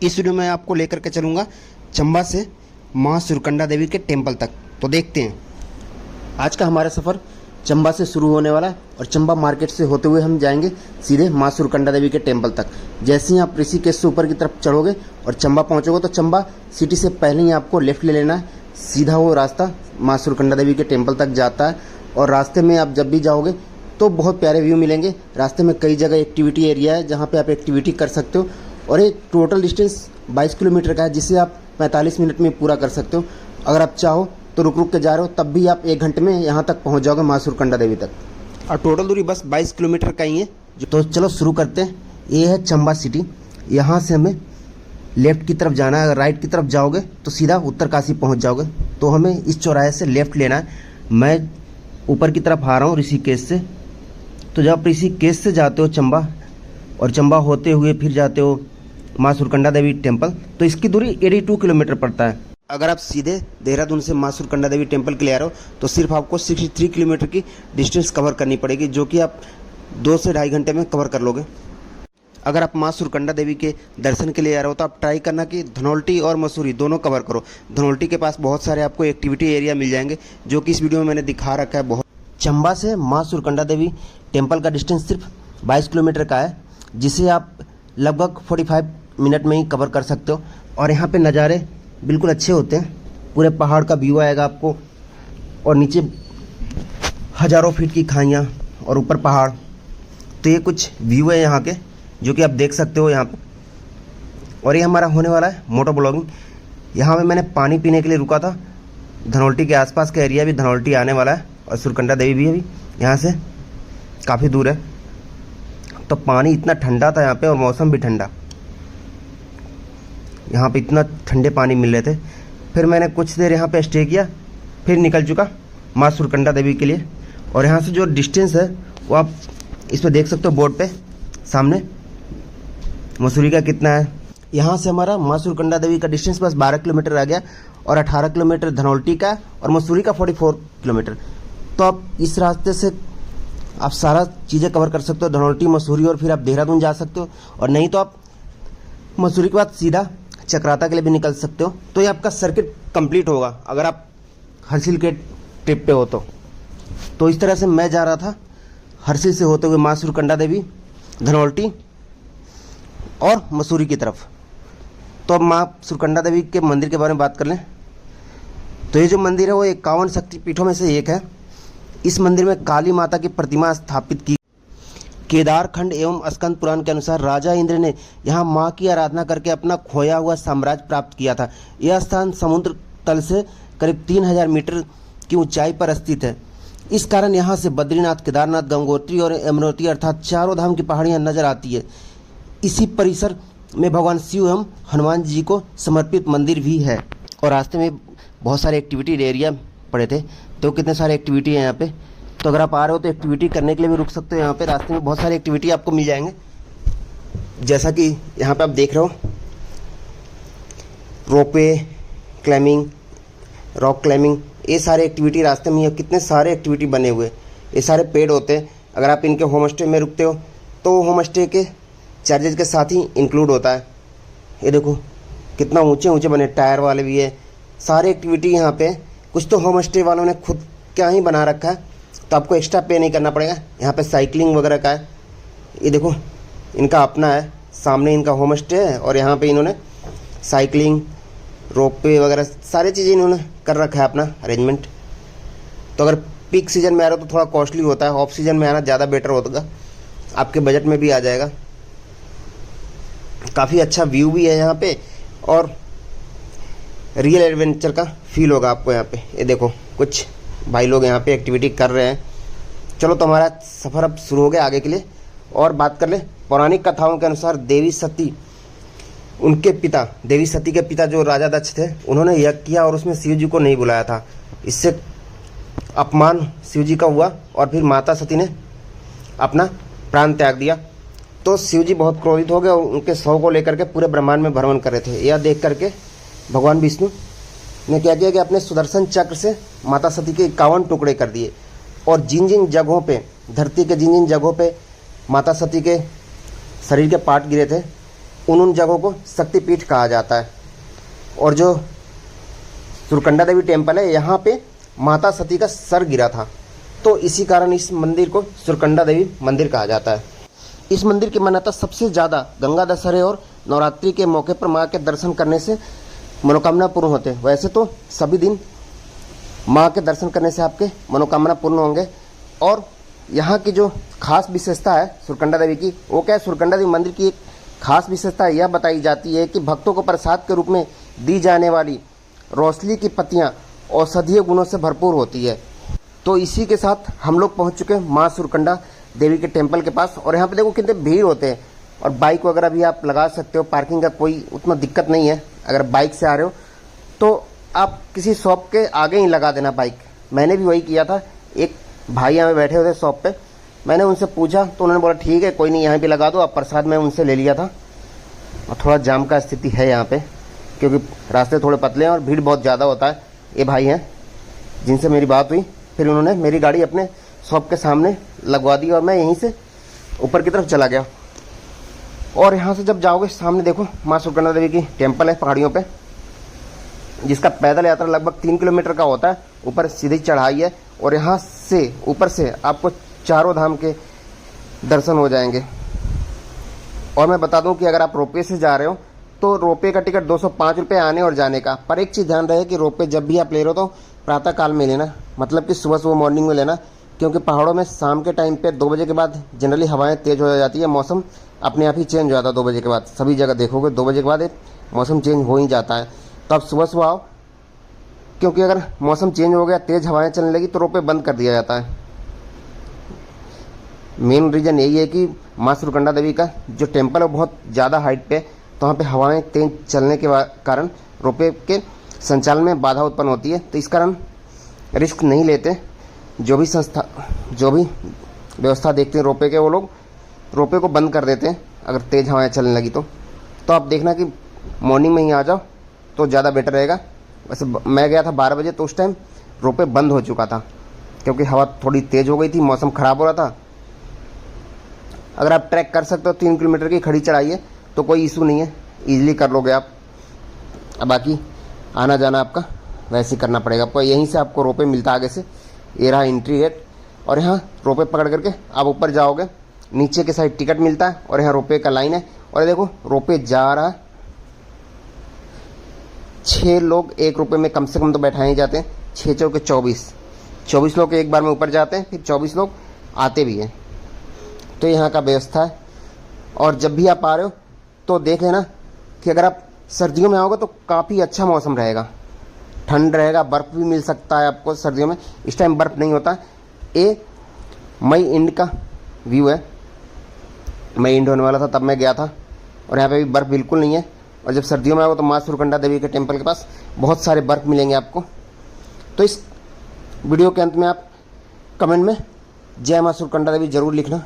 इस वीडियो में आपको लेकर के चलूँगा चंबा से माँ सुरकंडा देवी के टेम्पल तक। तो देखते हैं, आज का हमारा सफ़र चंबा से शुरू होने वाला है और चंबा मार्केट से होते हुए हम जाएंगे सीधे माँ सुरकंडा देवी के टेम्पल तक। जैसे ही आप ऋषिकेश से ऊपर की तरफ चढ़ोगे और चंबा पहुँचोगे तो चंबा सिटी से पहले ही आपको लेफ़्ट ले लेना है। सीधा वो रास्ता माँ सुरकंडा देवी के टेम्पल तक जाता है और रास्ते में आप जब भी जाओगे तो बहुत प्यारे व्यू मिलेंगे। रास्ते में कई जगह एक्टिविटी एरिया है जहाँ पे आप एक्टिविटी कर सकते हो और ये टोटल डिस्टेंस 22 किलोमीटर का है, जिसे आप 45 मिनट में पूरा कर सकते हो। अगर आप चाहो तो रुक रुक के जा रहे हो तब भी आप 1 घंटे में यहाँ तक पहुँच जाओगे माँ सुरकंडा देवी तक। और टोटल दूरी बस 22 किलोमीटर का ही है। तो चलो शुरू करते हैं। ये है चंबा सिटी। यहाँ से हमें लेफ़्ट की तरफ जाना है। अगर राइट की तरफ जाओगे तो सीधा उत्तरकाशी पहुँच जाओगे। तो हमें इस चौराहे से लेफ़्ट लेना है। मैं ऊपर की तरफ आ रहा हूँ ऋषिकेश से। तो जब आप ऋषिकेश से जाते हो चंबा और चंबा होते हुए फिर जाते हो माँ सुरकंडा देवी टेम्पल, तो इसकी दूरी 82 किलोमीटर पड़ता है। अगर आप सीधे देहरादून से माँ सुरकंडा देवी टेम्पल के लिए आ रहे हो तो सिर्फ आपको 63 किलोमीटर की डिस्टेंस कवर करनी पड़ेगी, जो कि आप 2 से ढाई घंटे में कवर कर लोगे। अगर आप माँ सुरकंडा देवी के दर्शन के लिए आ रहे हो तो आप ट्राई करना कि धनौल्टी और मसूरी दोनों कवर करो। धनौल्टी के पास बहुत सारे आपको एक्टिविटी एरिया मिल जाएंगे, जो कि इस वीडियो में मैंने दिखा रखा है। बहुत चंबा से माँ सुरकंडा देवी टेम्पल का डिस्टेंस सिर्फ 22 किलोमीटर का है, जिसे आप लगभग 45 मिनट में ही कवर कर सकते हो। और यहाँ पे नज़ारे बिल्कुल अच्छे होते हैं। पूरे पहाड़ का व्यू आएगा आपको और नीचे हज़ारों फीट की खाइयाँ और ऊपर पहाड़। तो ये कुछ व्यू है यहाँ के, जो कि आप देख सकते हो यहाँ पे। और ये हमारा होने वाला है मोटो ब्लॉगिंग। यहाँ पे मैंने पानी पीने के लिए रुका था। धनौल्टी के आसपास का एरिया भी धनौल्टी आने वाला है और सुरकंडा देवी भी अभी यहाँ से काफ़ी दूर है। तो पानी इतना ठंडा था यहाँ पे और मौसम भी ठंडा। यहाँ पे इतना ठंडे पानी मिल रहे थे। फिर मैंने कुछ देर यहाँ पे स्टे किया, फिर निकल चुका माँ सुरकंडा देवी के लिए। और यहाँ से जो डिस्टेंस है वो आप इस पर देख सकते हो बोर्ड पे सामने, मसूरी का कितना है। यहाँ से हमारा माँ सुरकंडा देवी का डिस्टेंस बस 12 किलोमीटर आ गया और 18 किलोमीटर धनौल्टी का और मसूरी का 44 किलोमीटर। तो आप इस रास्ते से आप सारा चीज़ें कवर कर सकते हो, धनौल्टी, मसूरी, और फिर आप देहरादून जा सकते हो। और नहीं तो आप मसूरी के बाद सीधा चक्राता के लिए भी निकल सकते हो। तो ये आपका सर्किट कंप्लीट होगा अगर आप हर्षिल के ट्रिप पे हो तो इस तरह से मैं जा रहा था हर्षिल से होते हुए माँ सुरकंडा देवी, धनौल्टी और मसूरी की तरफ। तो अब माँ सुरकंडा देवी के मंदिर के बारे में बात कर लें तो ये जो मंदिर है वो 51 शक्तिपीठों में से एक है। इस मंदिर में काली माता की प्रतिमा स्थापित की। केदार खंड एवं स्कंद पुराण के अनुसार राजा इंद्र ने यहाँ माँ की आराधना करके अपना खोया हुआ साम्राज्य प्राप्त किया था। यह स्थान समुद्र तल से करीब 3000 मीटर की ऊंचाई पर स्थित है। इस कारण यहाँ से बद्रीनाथ, केदारनाथ, गंगोत्री और यमुनोत्री अर्थात चारों धाम की पहाड़ियाँ नजर आती है। इसी परिसर में भगवान शिव एवं हनुमान जी को समर्पित मंदिर भी है। और रास्ते में बहुत सारे एक्टिविटी एरिया पड़े थे, तो कितने सारे एक्टिविटी हैं यहाँ पे। तो अगर आप आ रहे हो तो एक्टिविटी करने के लिए भी रुक सकते हो। यहाँ पे रास्ते में बहुत सारे एक्टिविटी आपको मिल जाएंगे, जैसा कि यहाँ पे आप देख रहे हो, रोपवे, क्लाइंबिंग, रॉक क्लाइंबिंग, ये सारे एक्टिविटी रास्ते में। कितने सारे एक्टिविटी बने हुए, ये सारे पेड होते हैं। अगर आप इनके होम स्टे में रुकते हो तो होम स्टे के चार्जेस के साथ ही इंक्लूड होता है। ये देखो कितना ऊंचे ऊंचे बने, टायर वाले भी है, सारे एक्टिविटी यहाँ पे। कुछ तो होम स्टे वालों ने खुद क्या ही बना रखा है, तो आपको एक्स्ट्रा पे नहीं करना पड़ेगा। यहाँ पे साइकिलिंग वगैरह का है। ये देखो इनका अपना है, सामने इनका होम स्टे है और यहाँ पे इन्होंने साइकिलिंग, रोपवे वगैरह सारी चीज़ें इन्होंने कर रखा है अपना अरेंजमेंट। तो अगर पीक सीजन में आ रहे हो तो थोड़ा कॉस्टली होता है, ऑफ सीजन में आना ज़्यादा बेटर होगा, आपके बजट में भी आ जाएगा। काफ़ी अच्छा व्यू भी है यहाँ पे और रियल एडवेंचर का फील होगा आपको यहाँ पे। ये देखो कुछ भाई लोग यहाँ पे एक्टिविटी कर रहे हैं। चलो तो हमारा सफ़र अब शुरू हो गया आगे के लिए। और बात कर ले पौराणिक कथाओं के अनुसार देवी सती, उनके पिता, देवी सती के पिता जो राजा दक्ष थे, उन्होंने यज्ञ किया और उसमें शिव जी को नहीं बुलाया था। इससे अपमान शिव जी का हुआ और फिर माता सती ने अपना प्राण त्याग दिया। तो शिव जी बहुत क्रोधित हो गए और उनके शव को लेकर के पूरे ब्रह्मांड में भ्रमण कर रहे थे। यह देख करके भगवान विष्णु ने क्या किया कि अपने सुदर्शन चक्र से माता सती के 51 टुकड़े कर दिए और जिन जिन जगहों पे, धरती के जिन जिन जगहों पे माता सती के शरीर के पार्ट गिरे थे उन जगहों को शक्तिपीठ कहा जाता है। और जो सुरकंडा देवी टेम्पल है, यहाँ पे माता सती का सर गिरा था, तो इसी कारण इस मंदिर को सुरकंडा देवी मंदिर कहा जाता है। इस मंदिर की मान्यता सबसे ज़्यादा गंगा दशहरे और नवरात्रि के मौके पर माँ के दर्शन करने से मनोकामना पूर्ण होते हैं। वैसे तो सभी दिन माँ के दर्शन करने से आपके मनोकामना पूर्ण होंगे। और यहाँ की जो खास विशेषता है सुरकंडा देवी की, वो क्या है, सुरकंडा देवी मंदिर की एक खास विशेषता यह बताई जाती है कि भक्तों को प्रसाद के रूप में दी जाने वाली रोसली की पत्तियाँ औषधीय गुणों से भरपूर होती है। तो इसी के साथ हम लोग पहुँच चुके हैं माँ सुरकंडा देवी के टेम्पल के पास। और यहाँ पे देखो कितने भीड़ होते हैं, और बाइक वगैरह भी आप लगा सकते हो, पार्किंग का कोई उतना दिक्कत नहीं है। अगर बाइक से आ रहे हो तो आप किसी शॉप के आगे ही लगा देना बाइक। मैंने भी वही किया था। एक भाई यहाँ पे बैठे हुए थे शॉप पे, मैंने उनसे पूछा तो उन्होंने बोला ठीक है कोई नहीं, यहाँ पे लगा दो आप। प्रसाद मैं उनसे ले लिया था। और थोड़ा जाम का स्थिति है यहाँ पे, क्योंकि रास्ते थोड़े पतले हैं और भीड़ बहुत ज़्यादा होता है। ये भाई हैं जिनसे मेरी बात हुई, फिर उन्होंने मेरी गाड़ी अपने शॉप के सामने लगवा दी और मैं यहीं से ऊपर की तरफ चला गया। और यहाँ से जब जाओगे सामने देखो माँ सुरकंडा देवी की टेम्पल है पहाड़ियों पे, जिसका पैदल यात्रा लगभग 3 किलोमीटर का होता है। ऊपर सीधी चढ़ाई है और यहाँ से ऊपर से आपको चारों धाम के दर्शन हो जाएंगे। और मैं बता दूं कि अगर आप रोपवे से जा रहे हो तो रोपवे का टिकट 205 रुपये आने और जाने का। पर एक चीज़ ध्यान रहे कि रोपवे जब भी आप ले रहे हो तो प्रातः काल में लेना, मतलब कि सुबह सुबह मॉर्निंग में लेना, क्योंकि पहाड़ों में शाम के टाइम पे 2 बजे के बाद जनरली हवाएं तेज़ हो जाती है। मौसम अपने आप ही चेंज हो जाता है 2 बजे के बाद। सभी जगह देखोगे 2 बजे के बाद मौसम चेंज हो ही जाता है। तो आप सुबह सुबह आओ, क्योंकि अगर मौसम चेंज हो गया, तेज़ हवाएं चलने लगी तो रोपवे बंद कर दिया जाता है। मेन रीज़न यही है कि माँ सुरकंडा देवी का जो टेम्पल है बहुत ज़्यादा हाइट पे, तो वहाँ पे हवाएं तेज चलने के कारण रोपवे के संचालन में बाधा उत्पन्न होती है। तो इस कारण रिस्क नहीं लेते। जो भी व्यवस्था देखते हैं रोपवे के, वो लोग रोपवे को बंद कर देते हैं अगर तेज़ हवाएं चलने लगी तो आप देखना कि मॉर्निंग में ही आ जाओ तो ज़्यादा बेटर रहेगा। वैसे मैं गया था 12 बजे, तो उस टाइम रोपवे बंद हो चुका था, क्योंकि हवा थोड़ी तेज़ हो गई थी, मौसम ख़राब हो रहा था। अगर आप ट्रैक कर सकते हो 3 किलोमीटर की खड़ी चढ़ाई है तो कोई इशू नहीं है, ईजिली कर लोगे आप। अब बाकी आना जाना आपका वैसे ही करना पड़ेगा आपको। यहीं से आपको रोपवे मिलता है आगे से, ये रहा एंट्री गेट। और यहाँ रोपवे पकड़ करके आप ऊपर जाओगे, नीचे के साइड टिकट मिलता है और यहाँ रोपवे का लाइन है। और देखो रोपवे जा रहा है, 6 लोग एक रोपवे में कम से कम तो बैठाए ही जाते हैं। 6 चौके 24 लोग एक बार में ऊपर जाते हैं, फिर 24 लोग आते भी हैं। तो यहाँ का व्यवस्था है। और जब भी आप आ रहे हो तो देख लेना कि अगर आप सर्दियों में आओगे तो काफ़ी अच्छा मौसम रहेगा, ठंड रहेगा, बर्फ़ भी मिल सकता है आपको सर्दियों में। इस टाइम बर्फ़ नहीं होता। ये मई एंड का व्यू है, मई एंड होने वाला था तब मैं गया था, और यहाँ पे भी बर्फ़ बिल्कुल नहीं है। और जब सर्दियों में आओगे तो माँ सुरकंडा देवी के टेम्पल के पास बहुत सारे बर्फ़ मिलेंगे आपको। तो इस वीडियो के अंत में आप कमेंट में जय माँ सुरकंडा देवी ज़रूर लिखना।